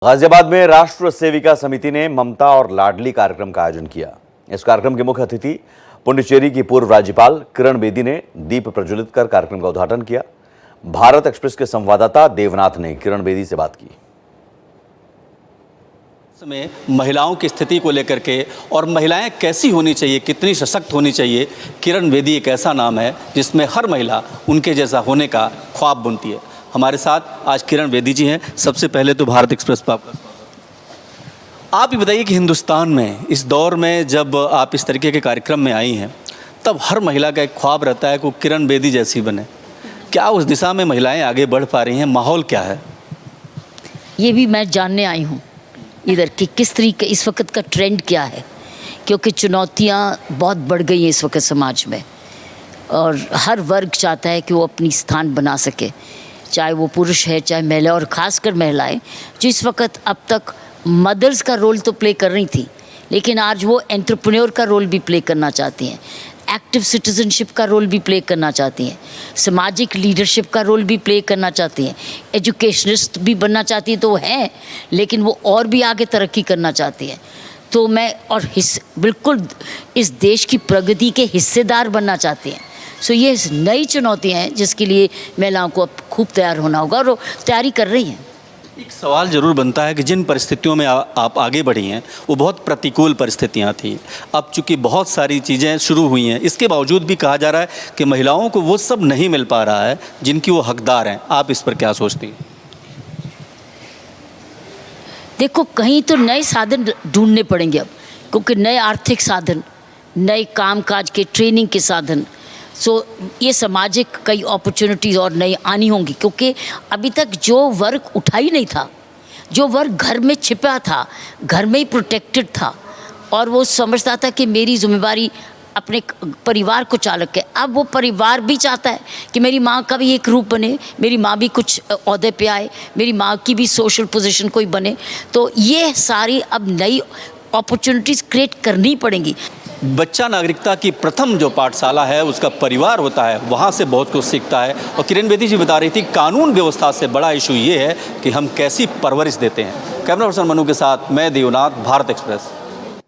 गाजियाबाद में राष्ट्र सेविका समिति ने ममता और लाडली कार्यक्रम का आयोजन किया। इस कार्यक्रम के मुख्य अतिथि पुडुचेरी की पूर्व राज्यपाल किरण बेदी ने दीप प्रज्वलित कर कार्यक्रम का उद्घाटन किया। भारत एक्सप्रेस के संवाददाता देवनाथ ने किरण बेदी से बात की। में महिलाओं की स्थिति को लेकर के और महिलाएं कैसी होनी चाहिए, कितनी सशक्त होनी चाहिए, किरण बेदी एक ऐसा नाम है जिसमें हर महिला उनके जैसा होने का ख्वाब बुनती है। हमारे साथ आज किरण बेदी जी हैं। सबसे पहले तो भारत एक्सप्रेस पर आप ही बताइए कि हिंदुस्तान में इस दौर में जब आप इस तरीके के कार्यक्रम में आई हैं, तब हर महिला का एक ख्वाब रहता है कि वो किरण बेदी जैसी बने। क्या उस दिशा में महिलाएं आगे बढ़ पा रही हैं? माहौल क्या है? ये भी मैं जानने आई हूँ इधर कि किस तरीके इस वक्त का ट्रेंड क्या है, क्योंकि चुनौतियाँ बहुत बढ़ गई हैं इस वक्त समाज में और हर वर्ग चाहता है कि वो अपनी स्थान बना सके, चाहे वो पुरुष है चाहे महिला, और ख़ासकर महिलाएं जो इस वक्त अब तक मदर्स का रोल तो प्ले कर रही थी, लेकिन आज वो एंटरप्रेन्योर का रोल भी प्ले करना चाहती हैं, एक्टिव सिटीजनशिप का रोल भी प्ले करना चाहती हैं, सामाजिक लीडरशिप का रोल भी प्ले करना चाहती हैं, एजुकेशनिस्ट भी बनना चाहती हैं तो वो हैं, लेकिन वो और भी आगे तरक्की करना चाहती हैं। तो मैं और बिल्कुल इस देश की प्रगति के हिस्सेदार बनना चाहती हैं। सो ये नई चुनौतियाँ हैं जिसके लिए महिलाओं को अब खूब तैयार होना होगा और वो तैयारी कर रही हैं। एक सवाल ज़रूर बनता है कि जिन परिस्थितियों में आप आगे बढ़ी हैं वो बहुत प्रतिकूल परिस्थितियां थी। अब चूंकि बहुत सारी चीज़ें शुरू हुई हैं, इसके बावजूद भी कहा जा रहा है कि महिलाओं को वो सब नहीं मिल पा रहा है जिनकी वो हकदार हैं। आप इस पर क्या सोचती हैं? देखो, कहीं तो नए साधन ढूंढने पड़ेंगे अब, क्योंकि नए आर्थिक साधन, नए कामकाज के ट्रेनिंग के साधन, ये सामाजिक कई अपॉर्चुनिटीज़ और नई आनी होंगी, क्योंकि अभी तक जो वर्ग उठा ही नहीं था, जो वर्ग घर में छिपा था, घर में ही प्रोटेक्टेड था और वो समझता था कि मेरी जिम्मेवारी अपने परिवार को चालक है, अब वो परिवार भी चाहता है कि मेरी माँ का भी एक रूप बने, मेरी माँ भी कुछ ओहदे पे आए, मेरी माँ की भी सोशल पोजीशन कोई बने। तो ये सारी अब नई अपॉर्चुनिटीज़ क्रिएट करनी पड़ेंगी। बच्चा नागरिकता की प्रथम जो पाठशाला है उसका परिवार होता है, वहाँ से बहुत कुछ सीखता है। और किरण बेदी जी बता रही थी कानून व्यवस्था से बड़ा इशू ये है कि हम कैसी परवरिश देते हैं। कैमरा पर्सन मनु के साथ मैं देवनाथ, भारत एक्सप्रेस।